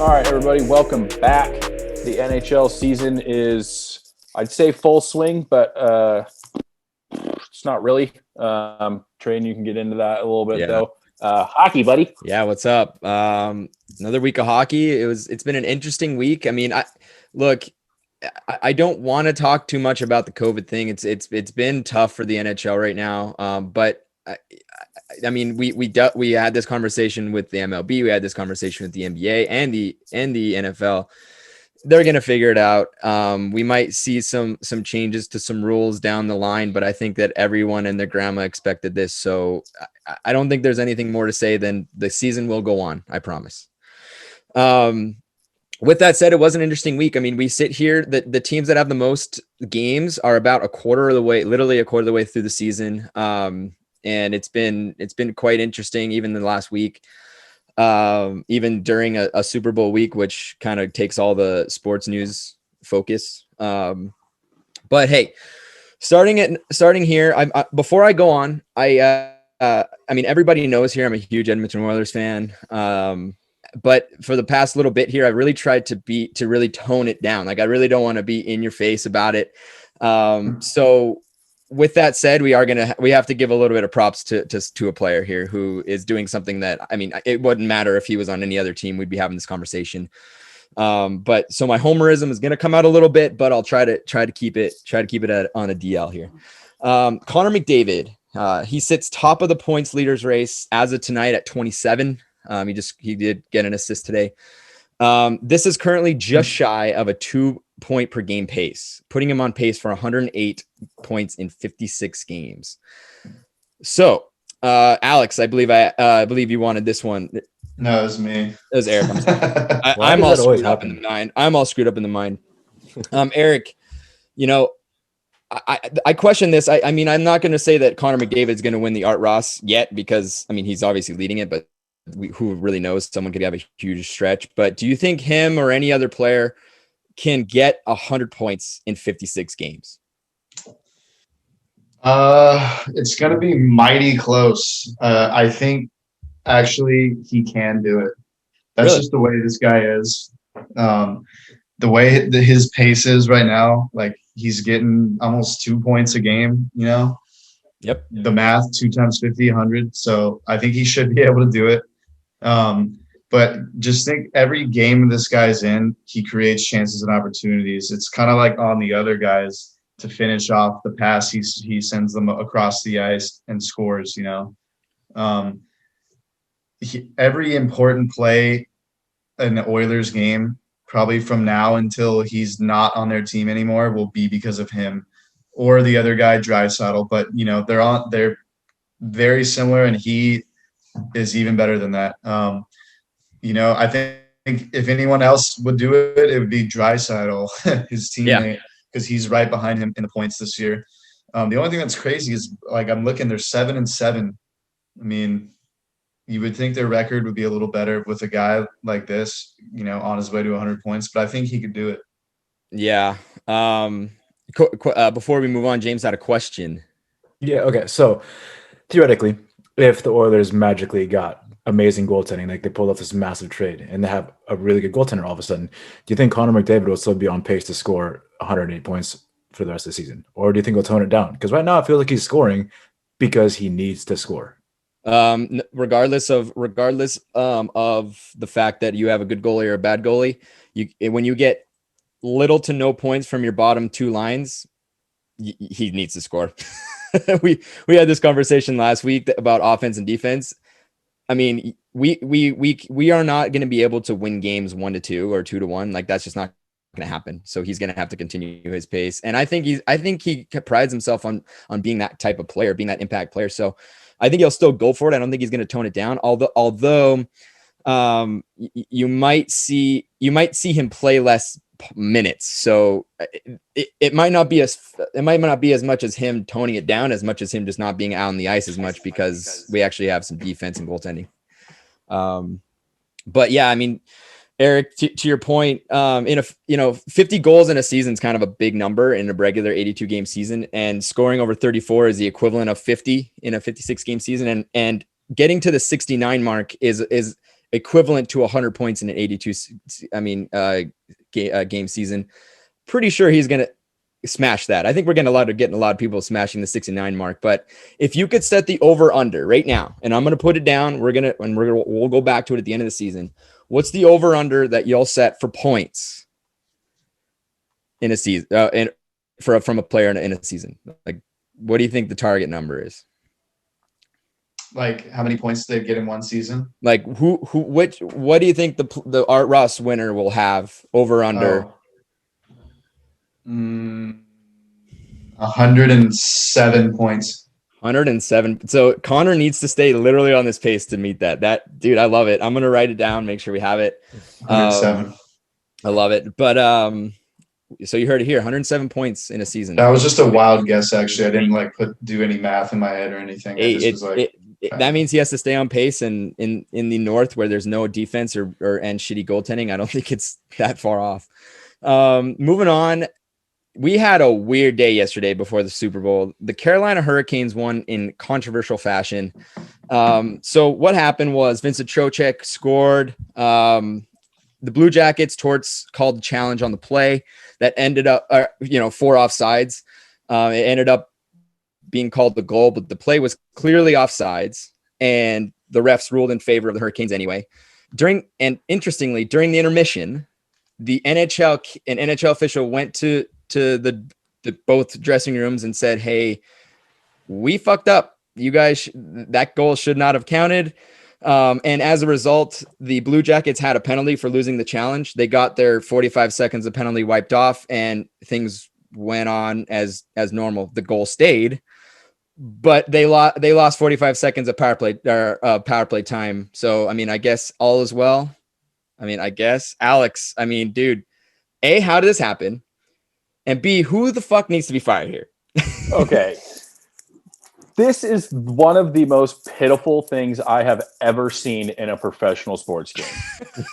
All right, everybody, welcome back. The NHL season is, I'd say, full swing, but it's not really. Tradon, you can get into that a little bit, though. Hockey, buddy. Yeah, what's up? Another week of hockey. It's been an interesting week. I mean, I don't want to talk too much about the COVID thing. It's been tough for the NHL right now. But I mean, we had this conversation with the MLB. We had this conversation with the NBA and the NFL. They're going to figure it out. We might see some changes to some rules down the line, but I think that everyone and their grandma expected this. So I don't think there's anything more to say than the season will go on. I promise. With that said, it was an interesting week. I mean, we sit here, the teams that have the most games are about literally a quarter of the way through the season. And it's been quite interesting, even the last week, even during a Super Bowl week, which kind of takes all the sports news focus. But hey, starting here, before I go on, I mean, everybody knows here I'm a huge Edmonton Oilers fan. But for the past little bit here, I really tried to really tone it down. Like, I really don't want to be in your face about it. So with that said, we have to give a little bit of props to a player here who is doing something that, I mean, it wouldn't matter if he was on any other team, we'd be having this conversation. But so my homerism is going to come out a little bit, but I'll try to keep it on a DL here. Conor McDavid, he sits top of the points leaders race as of tonight at 27. He did get an assist today. This is currently just shy of a 2-point per game pace, putting him on pace for 108 points in 56 games. So, Alex, I believe you wanted this one. No, it was me. It was Eric. I'm sorry. I'm all screwed up in the mind. I'm all screwed up in the mind. Eric, you know, I question this. I mean, I'm not going to say that Conor McDavid is going to win the Art Ross yet, because I mean, he's obviously leading it, but who really knows? Someone could have a huge stretch. But do you think him or any other player can get 100 points in 56 games? It's going to be mighty close. I think actually he can do it. That's really just the way this guy is. The way his pace is right now, like, he's getting almost 2 points a game, you know? Yep. The math, 2 times 50, 100. So I think he should be able to do it. But just think, every game this guy's in, he creates chances and opportunities. It's kind of like on the other guys to finish off the pass. He sends them across the ice and scores, you know. Every important play in the Oilers game, probably from now until he's not on their team anymore, will be because of him or the other guy, Draisaitl. But, you know, they're very similar, and he is even better than that. You know, I think if anyone else would do it, it would be Draisaitl, his teammate, because he's right behind him in the points this year. The only thing that's crazy is, like, I'm looking, they're 7-7. I mean, you would think their record would be a little better with a guy like this, you know, on his way to 100 points, but I think he could do it. Yeah. Before we move on, James had a question. Yeah. Okay. So theoretically, if the Oilers magically got amazing goaltending, like they pulled off this massive trade and they have a really good goaltender all of a sudden, do you think Conor McDavid will still be on pace to score 108 points for the rest of the season? Or do you think he'll tone it down? Because right now I feel like he's scoring because he needs to score. Regardless of the fact that you have a good goalie or a bad goalie, when you get little to no points from your bottom two lines, he needs to score. we had this conversation last week about offense and defense. I mean, we are not going to be able to win games 1-2 or 2-1. Like, that's just not going to happen. So he's going to have to continue his pace. And I think he prides himself on being that type of player, being that impact player. So I think he'll still go for it. I don't think he's going to tone it down. Although you might see him play less minutes. So it might not be as much as him toning it down as much as him just not being out on the ice as much, because we actually have some defense and goaltending. But yeah, I mean, Eric, to your point, 50 goals in a season is kind of a big number in a regular 82 game season, and scoring over 34 is the equivalent of 50 in a 56 game season. And getting to the 69 mark is equivalent to 100 points in an 82 game season. Pretty sure he's going to smash that. I think we're getting a lot of people smashing the 69 mark, but if you could set the over under right now, and I'm going to put it down, we'll go back to it at the end of the season. What's the over under that you'll set for points in a season, from a player in a season? Like, what do you think the target number is? Like how many points they'd get in one season? Like what do you think the Art Ross winner will have over under? 107 points. 107. So Connor needs to stay literally on this pace to meet that. That dude, I love it. I'm gonna write it down, make sure we have it. 107. I love it. But so you heard it here, 107 points in a season. That was just a wild guess, actually. I didn't do any math in my head or anything. That means he has to stay on pace, and in the North where there's no defense and shitty goaltending, I don't think it's that far off. Moving on. We had a weird day yesterday before the Super Bowl. The Carolina Hurricanes won in controversial fashion. So what happened was Vincent Trocheck scored. The Blue Jackets, Torts called the challenge on the play that ended up, 4 offsides. It ended up being called the goal, but the play was clearly offsides, and the refs ruled in favor of the Hurricanes anyway. Interestingly, during the intermission, the NHL official went to the both dressing rooms and said, "Hey, we fucked up. You guys, that goal should not have counted." And as a result, the Blue Jackets had a penalty for losing the challenge. They got their 45 seconds of penalty wiped off, and things went on as normal. The goal stayed, but they lost 45 seconds of power play time. So, I mean, I guess all is well. Alex, dude, A, how did this happen? And B, who the fuck needs to be fired here? Okay. This is one of the most pitiful things I have ever seen in a professional sports game.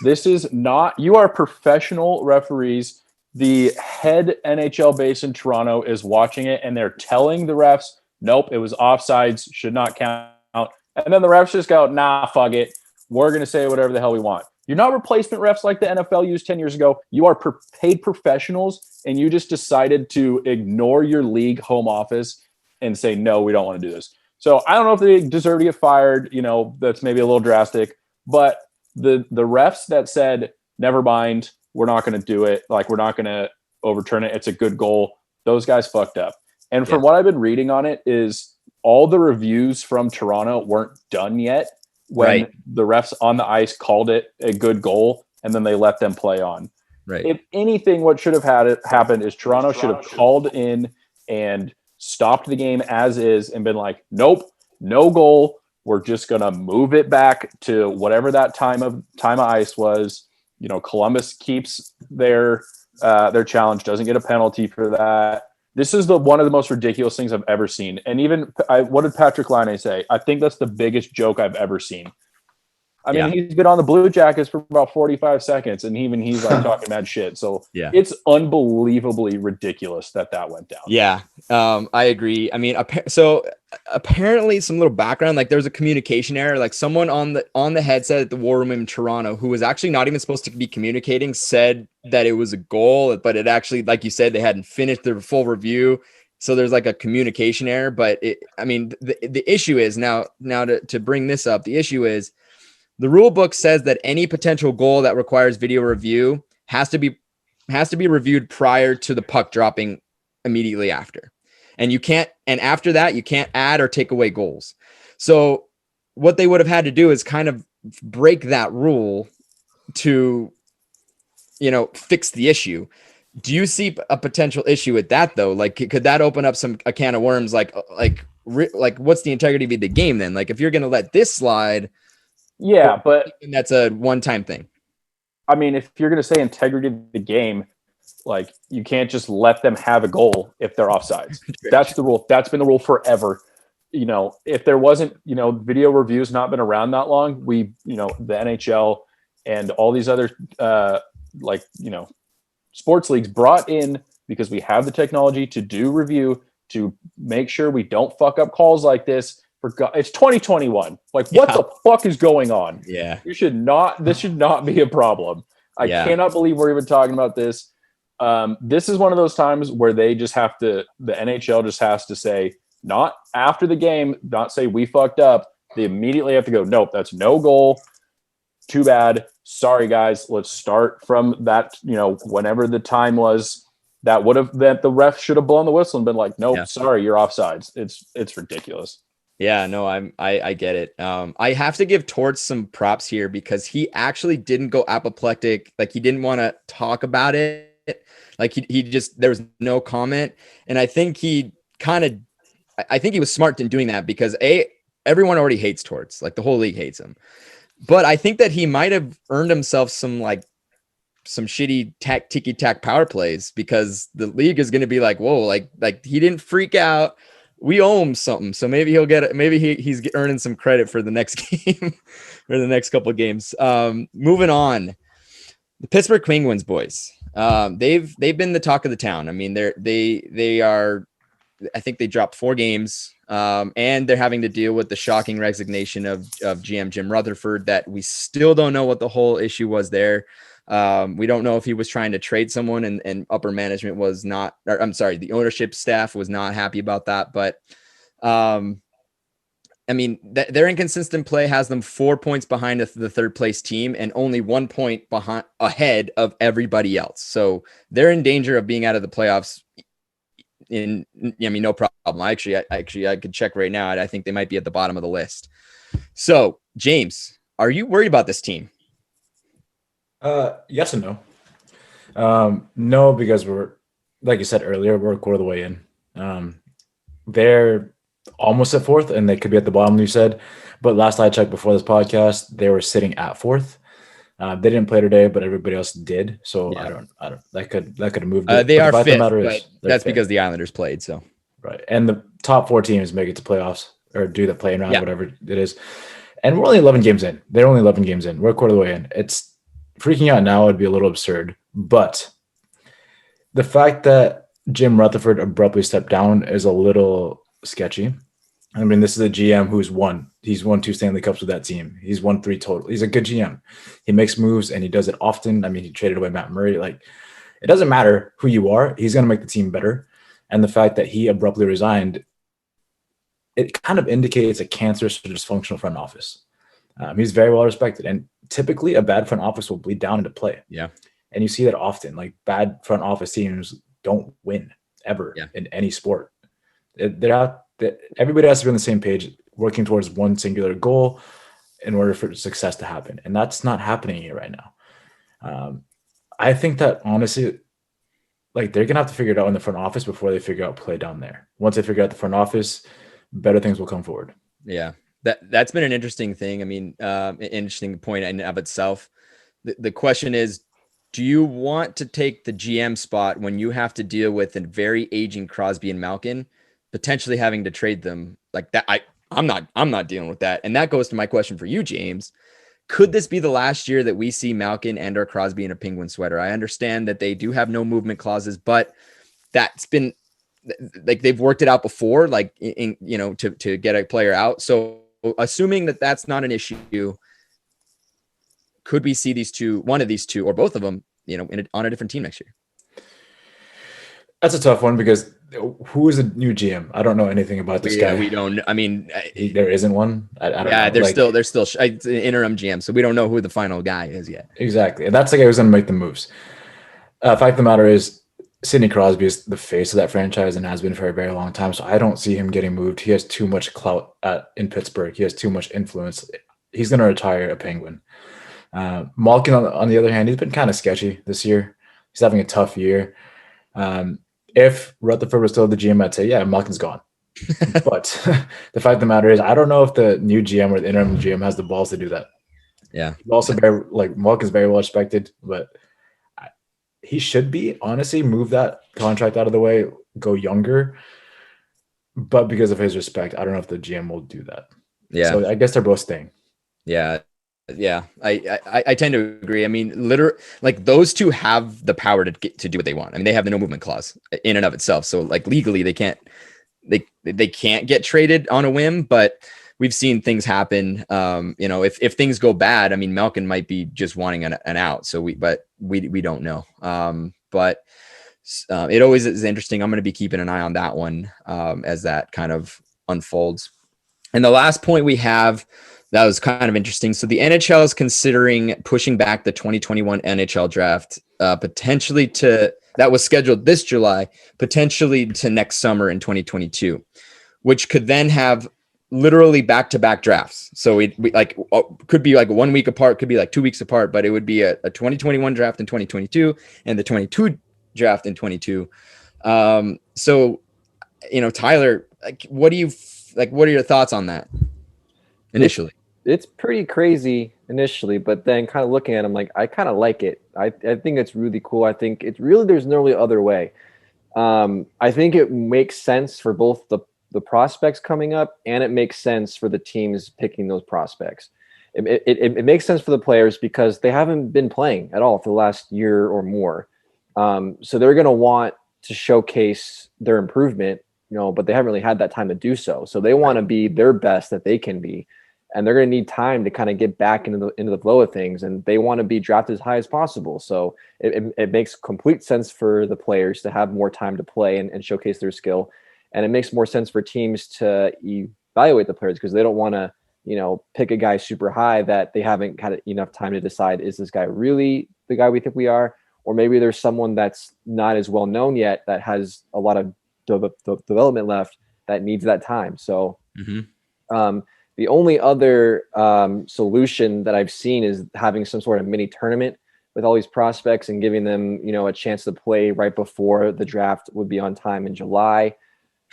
This is not, you are professional referees. The head NHL base in Toronto is watching it, and they're telling the refs, nope, it was offsides, should not count. And then the refs just go, nah, fuck it. We're going to say whatever the hell we want. You're not replacement refs like the NFL used 10 years ago. You are paid professionals, and you just decided to ignore your league home office and say, no, we don't want to do this. So I don't know if they deserve to get fired. That's maybe a little drastic. But the refs that said, never mind, we're not going to do it. Like, we're not going to overturn it. It's a good goal. Those guys fucked up. And from what I've been reading on it is all the reviews from Toronto weren't done yet when the refs on the ice called it a good goal, and then they let them play on. Right. If anything, what should have happened is Toronto should have called in and stopped the game as is and been like, nope, no goal. We're just going to move it back to whatever that time of ice was. Columbus keeps their challenge, doesn't get a penalty for that. This is one of the most ridiculous things I've ever seen. And even what did Patrick Laine say? I think that's the biggest joke I've ever seen. I mean, he's been on the Blue Jackets for about 45 seconds, and even he's like talking mad shit. So it's unbelievably ridiculous that went down. Yeah, I agree. I mean, so apparently some little background, like there was a communication error. Like someone on the headset at the War Room in Toronto, who was actually not even supposed to be communicating, said that it was a goal, but it actually, like you said, they hadn't finished their full review. So there's like a communication error. But the issue is now to bring this up, the issue is, the rule book says that any potential goal that requires video review has to be reviewed prior to the puck dropping immediately after. And after that, you can't add or take away goals. So what they would have had to do is kind of break that rule to, fix the issue. Do you see a potential issue with that though? Like, could that open up a can of worms? Like what's the integrity of the game then? Like if you're going to let this slide, yeah, but that's a one-time thing. I mean, if you're going to say integrity of the game, like you can't just let them have a goal if they're offsides. That's the rule. That's been the rule forever. If there wasn't, video reviews not been around that long, the NHL and all these other sports leagues brought in because we have the technology to do review to make sure we don't fuck up calls like this For God, it's 2021. Like, what the fuck is going on? Yeah. This should not be a problem. I cannot believe we're even talking about this. This is one of those times where they just have to, the NHL just has to say, not after the game, not say we fucked up. They immediately have to go, nope, that's no goal. Too bad. Sorry, guys. Let's start from that, whenever the time was that the ref should have blown the whistle and been like, nope, sorry, you're offsides. It's ridiculous. Yeah, no, I get it. I have to give Torts some props here because he actually didn't go apoplectic. Like, he didn't want to talk about it. Like, he just, there was no comment. And I think he was smart in doing that because everyone already hates Torts. Like, the whole league hates him. But I think that he might have earned himself some shitty ticky-tack power plays because the league is going to be like, whoa, like he didn't freak out. We owe him something. So maybe he'll get it. Maybe he's earning some credit for the next game or the next couple of games. Moving on, the Pittsburgh Penguins, boys. They've been the talk of the town. I mean, they are, I think they dropped 4 games, and they're having to deal with the shocking resignation of GM Jim Rutherford that we still don't know what the whole issue was there. We don't know if he was trying to trade someone and upper management was not, or I'm sorry, the ownership staff was not happy about that. But, I mean, their inconsistent play has them 4 points behind the third place team and only 1 point ahead of everybody else. So they're in danger of being out of the playoffs. No problem. I could check right now. I think they might be at the bottom of the list. So, James, are you worried about this team? Yes and no. No, because we're, like you said earlier, we're a quarter of the way in. They're almost at 4th, and they could be at the bottom, you said. But last I checked before this podcast, they were sitting at 4th. They didn't play today, but everybody else did. So yeah. I don't. That could have moved. They are 5th, but that's because the Islanders played. So right, and the top 4 teams make it to playoffs or do the play-in round, whatever it is. And we're only 11 games in. They're only 11 games in. We're a quarter of the way in. It's freaking out now would be a little absurd, but the fact that Jim Rutherford abruptly stepped down is a little sketchy. I mean, this is a GM he's won 2 Stanley Cups with that team. He's won 3 total. He's a good GM. He makes moves and he does it often. I mean, he traded away Matt Murray. Like, it doesn't matter who you are. He's going to make the team better. And the fact that he abruptly resigned, it kind of indicates a cancerous or dysfunctional front office. He's very well respected, and typically a bad front office will bleed down into play. Yeah. And you see that often. Like, bad front office teams don't win ever in any sport. Everybody has to be on the same page, working towards one singular goal in order for success to happen. And that's not happening here right now. I think that honestly, like, they're going to have to figure it out in the front office before they figure out play down there. Once they figure out the front office, better things will come forward. Yeah. That's been an interesting thing. I mean, an interesting point in and of itself. The question is, do you want to take the GM spot when you have to deal with a very aging Crosby and Malkin, potentially having to trade them like that? I'm not dealing with that. And that goes to my question for you, James. Could this be the last year that we see Malkin and or Crosby in a Penguin sweater? I understand that they do have no movement clauses, but that's been like, they've worked it out before, like to get a player out. So assuming that that's not an issue, could we see one of these two, or both of them, on a different team next year? That's a tough one because who is the new GM? I don't know anything about this guy. We don't. I mean, there isn't one. I don't know. Yeah, they're still it's an interim GM, so we don't know who the final guy is yet. Exactly, and that's the guy who's going to make the moves. Fact of the matter is, Sidney Crosby is the face of that franchise and has been for a very long time. So I don't see him getting moved. He has too much clout in Pittsburgh. He has too much influence. He's going to retire a Penguin. Malkin, on the other hand, he's been kind of sketchy this year. He's having a tough year. If Rutherford was still the GM, I'd say, yeah, Malkin's gone. But the fact of the matter is, I don't know if the new GM or the interim GM has the balls to do that. Yeah. He's also Malkin's very well respected, but he should be, honestly, move that contract out of the way, go younger. But because of his respect, I don't know if the GM will do that. Yeah. So I guess they're both staying. Yeah. Yeah. I tend to agree. I mean, literally, like, those two have the power to do what they want. I mean, they have the no movement clause in and of itself. So, like, legally they can't they can't get traded on a whim, but we've seen things happen. If things go bad, I mean, Malkin might be just wanting an out. So we don't know. It always is interesting. I'm going to be keeping an eye on that one as that kind of unfolds. And the last point we have that was kind of interesting. So the NHL is considering pushing back the 2021 NHL draft potentially that was scheduled this July, potentially to next summer in 2022, which could then have literally back-to-back drafts. So we could be like 1 week apart, could be like 2 weeks apart, but it would be a 2021 draft in 2022 and the 22 draft in 22. Tyler, what are your thoughts on that initially? It's pretty crazy initially, but then kind of looking at them, like, I kind of like it. I think it's really cool. I think it's really, there's no really other way. I think it makes sense for both the prospects coming up, and it makes sense for the teams picking those prospects. It makes sense for the players because they haven't been playing at all for the last year or more. So they're going to want to showcase their improvement, but they haven't really had that time to do so. So they want to be their best that they can be. And they're going to need time to kind of get back into the flow of things, and they want to be drafted as high as possible. So it makes complete sense for the players to have more time to play and showcase their skill. And it makes more sense for teams to evaluate the players because they don't want to, pick a guy super high that they haven't had enough time to decide, is this guy really the guy we think we are? Or maybe there's someone that's not as well known yet that has a lot of development left that needs that time. So, the only other solution that I've seen is having some sort of mini tournament with all these prospects and giving them, a chance to play right before the draft would be on time in July.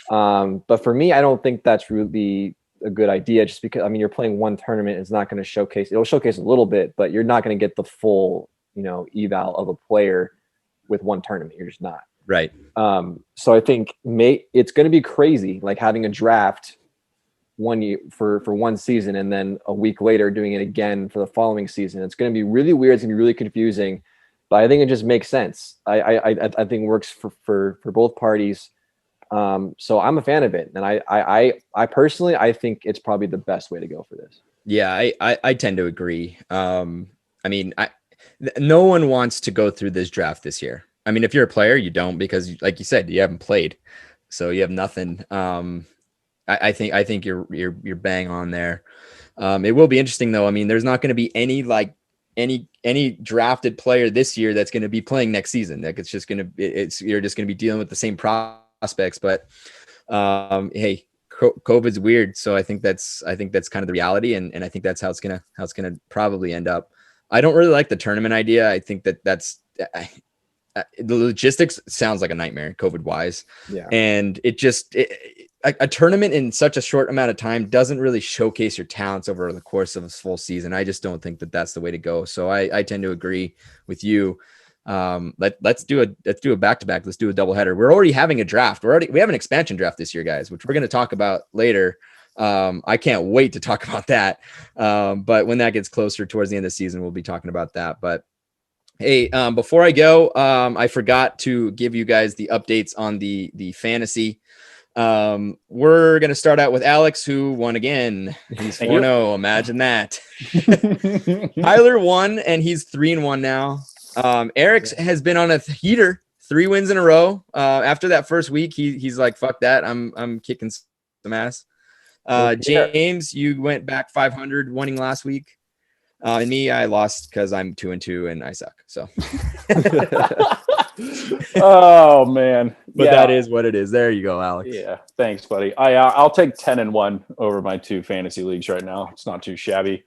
But for me, I don't think that's really a good idea, just because, you're playing one tournament. It's not going to showcase, it'll showcase a little bit, but you're not going to get the full, eval of a player with one tournament. You're just not. Right. So I think it's going to be crazy, like having a draft 1 year for one season and then a week later doing it again for the following season. It's going to be really weird. It's going to be really confusing, but I think it just makes sense. I think it works for both parties. So I'm a fan of it, and I personally, I think it's probably the best way to go for this. Yeah, I tend to agree. No one wants to go through this draft this year. If you're a player, you don't, because like you said, you haven't played, so you have nothing. I think you're bang on there. It will be interesting though. There's not going to be any drafted player this year that's going to be playing next season. Like you're just going to be dealing with the same prospects. But hey, COVID's weird, so I think that's kind of the reality, and I think that's how it's gonna probably end up. I don't really like the tournament idea. I think that's the logistics sounds like a nightmare COVID wise. Yeah. And a tournament in such a short amount of time doesn't really showcase your talents over the course of a full season. I just don't think that's the way to go. So I tend to agree with you. Let's do a back-to-back. Let's do a doubleheader. We're already having a draft. We have an expansion draft this year, guys, which we're going to talk about later. I can't wait to talk about that. But when that gets closer towards the end of the season, we'll be talking about that. But hey, before I go, I forgot to give you guys the updates on the fantasy. We're going to start out with Alex, who won again. He's 4-0. Imagine that. Tyler won, and he's 3-1 now. Eric has been on a heater, 3 wins in a row. After that first week, he's like, fuck that. I'm kicking some ass. James, you went back 500, winning last week. And me, I lost because I'm 2-2 and I suck. So, oh man, but that is what it is. There you go, Alex. Yeah, thanks, buddy. I'll take 10-1 over my 2 fantasy leagues right now. It's not too shabby.